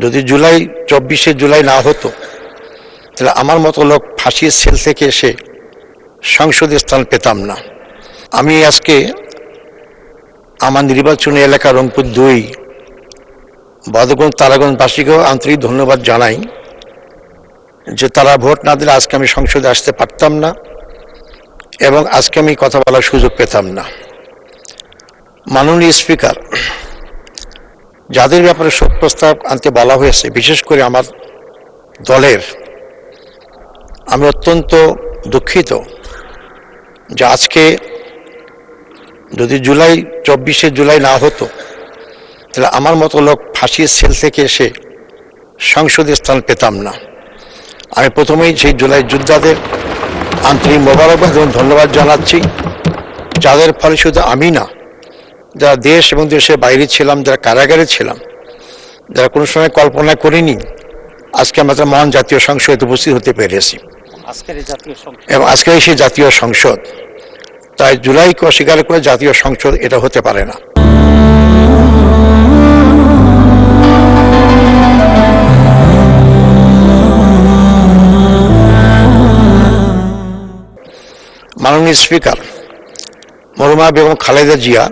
যদি 24শে জুলাই না হতো তাহলে আমার মতো লোক ফাঁসির সেল থেকে এসে সংসদে স্থান পেতাম না। আমি আজকে আমার নির্বাচনী এলাকা রংপুর 2 বদগঞ্জ তারাগঞ্জবাসীকেও আন্তরিক ধন্যবাদ জানাই যে তারা ভোট না দিলে আজকে আমি সংসদে আসতে পারতাম না এবং আজকে আমি কথা বলার সুযোগ পেতাম না। মাননীয় স্পিকার, যাদের ব্যাপারে শোক প্রস্তাব আনতে বলা হয়েছে, বিশেষ করে আমার দলের, আমি অত্যন্ত দুঃখিত যে আজকে যদি 24শে জুলাই না হতো তাহলে আমার মতো লোক ফাঁসির সেল থেকে এসে সংসদে স্থান পেতাম না। আমি প্রথমেই সেই জুলাই যোদ্ধাদের আন্তরিক মোবারকবাদ এবং ধন্যবাদ জানাচ্ছি, যাদের ফলে শুধু আমি না, যারা দেশ এবং দেশের বাইরে ছিলাম, যারা কারাগারে ছিলাম, যারা কোনো সময় কল্পনা করিনি, আজকে আমরা মহান জাতীয় সংসদে উপস্থিত হতে পেরেছি এবং আজকের সেই জাতীয় সংসদ। তাই জুলাইকে অস্বীকার করে জাতীয় সংসদ এটা হতে পারে না। মাননীয় স্পিকার, মরহুমা বেগম খালেদা জিয়া,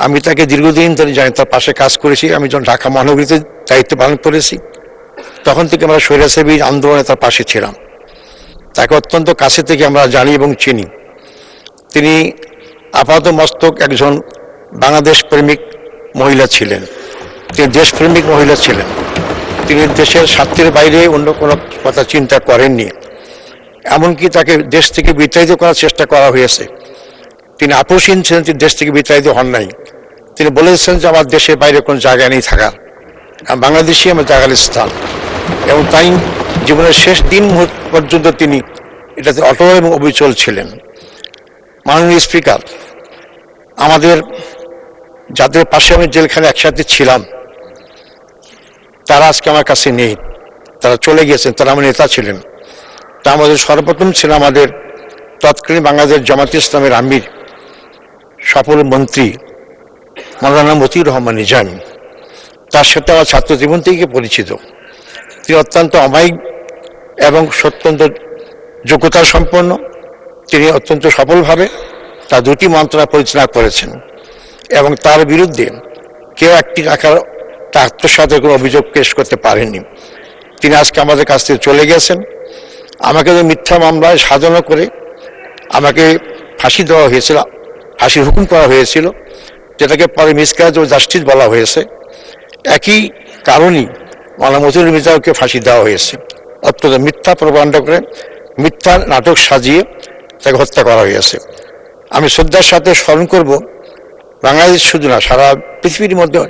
আমি তাকে দীর্ঘদিন ধরে জানি, তার পাশে কাজ করেছি। আমি যখন ঢাকা মহানগরীতে দায়িত্ব পালন করেছি তখন থেকে আমরা স্বৈরাচারী আন্দোলনে তার পাশে ছিলাম। তাকে অত্যন্ত কাছে থেকে আমরা জানি এবং চিনি। তিনি আপাত মস্তক একজন বাংলাদেশ প্রেমিক মহিলা ছিলেন, তিনি দেশপ্রেমিক মহিলা ছিলেন। তিনি দেশের স্বার্থের বাইরে অন্য কোনো কথা চিন্তা করেননি। এমনকি তাকে দেশ থেকে বিতাড়িত করার চেষ্টা করা হয়েছে, তিনি আপোষহীন ছিলেন, তিনি দেশ থেকে বিতাড়িত হন নাই। তিনি বলেছেন যে আমার দেশের বাইরে কোনো জায়গা নেই থাকার, বাংলাদেশই আমার জায়গার স্থান। এবং তাই জীবনের শেষ দিন পর্যন্ত তিনি এটাতে অটল এবং অবিচল ছিলেন। মাননীয় স্পিকার, আমাদের যাদের পাশে আমি জেলখানে একসাথে ছিলাম তারা আজকে আমার কাছে নেই, তারা চলে গিয়েছেন, তারা আমার নেতা ছিলেন। তা আমাদের সর্বপ্রথম ছিল আমাদের তৎকালীন বাংলাদেশ জামাত ইসলামের আমির, সফল মন্ত্রী মাওলানা মতিউর রহমান নিজামী। তার সাথে আমার ছাত্র জীবন থেকে পরিচিত। তিনি অত্যন্ত অমায়িক এবং অত্যন্ত যোগ্যতা সম্পন্ন। তিনি অত্যন্ত সফলভাবে তার 2টি মন্ত্রণালয় পরিচালনা করেছেন এবং তার বিরুদ্ধে কেউ একটি টাকার আত্মসাতের কোনো অভিযোগ পেশ করতে পারেননি। তিনি আজকে আমাদের কাছ থেকে চলে গেছেন। আমাকে মিথ্যা মামলায় সাজানো করে আমাকে ফাঁসি দেওয়া হয়েছিল, ফাঁসির হুকুম করা হয়েছিল, যেটাকে পরে মিসক্যারেজ অফ জাস্টিস বলা হয়েছে। একই কারণেই মাওলানা মতিউর মির্জাকে ফাঁসি দেওয়া হয়েছে। অত্যন্ত মিথ্যা প্রপাগান্ডা করে, মিথ্যা নাটক সাজিয়ে তাকে হত্যা করা হয়েছে। আমি শ্রদ্ধার সাথে স্মরণ করব বাংলাদেশ শুধু না, সারা পৃথিবীর মধ্যে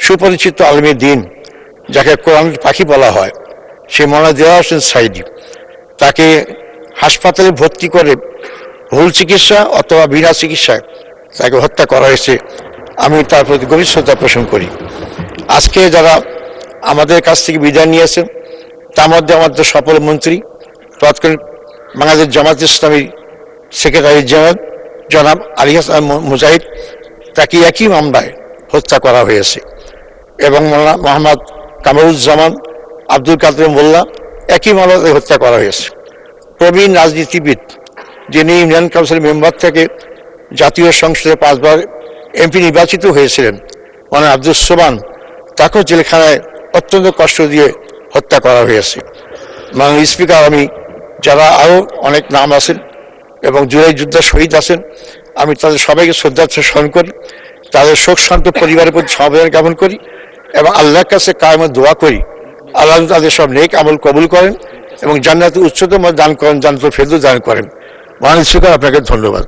সুপরিচিত আলেমে দ্বীন, যাকে কোরআনের পাখি বলা হয়, সে মাওলানা দেওয়ার হোসেন সাইদি। তাকে হাসপাতালে ভর্তি করে ভুল চিকিৎসা অথবা বিনা চিকিৎসায় তাকে হত্যা করা হয়েছে। আমি তার প্রতি গভীর শ্রদ্ধা পোষণ করি। আজকে যারা আমাদের কাছ থেকে বিদায় নিয়েছেন তার মধ্যে আমাদের সফল মন্ত্রী, তৎকালীন বাংলাদেশ জামাত ইসলামী সেক্রেটারি জেনারেল জনাব আলী হাসান মুজাহিদ, তাকে একই মামলায় হত্যা করা হয়েছে। এবং মোহাম্মদ কামরুজ্জামান, আব্দুল কাদের মোল্লা, একই মামলায় হত্যা করা হয়েছে। প্রবীণ রাজনীতিবিদ, যিনি ইউনিয়ন কাউন্সিল মেম্বার থেকে জাতীয় সংসদে 5 বার এমপি নির্বাচিত হয়েছিলেন, মানে আব্দুল সোবান, তাকেও জেলখানায় অত্যন্ত কষ্ট দিয়ে হত্যা করা হয়েছে। মাননীয় স্পিকার, আমি যারা আরও অনেক নাম আছেন এবং জুলাই যোদ্ধা শহীদ আছেন, আমি তাদের সবাইকে শ্রদ্ধার সাথে স্মরণ করি, তাদের শোকশান্ত পরিবারের প্রতি সমবেদনা জ্ঞাপন করি এবং আল্লাহর কাছে কায়েমত দোয়া করি আল্লাহ তাদের সব নেক আমল কবুল করেন এবং জান্নাতের উচ্চতম দান করেন, জান্নাতুল ফেরদৌস দান করেন। মাননীয় স্পিকার, আপনাকে ধন্যবাদ।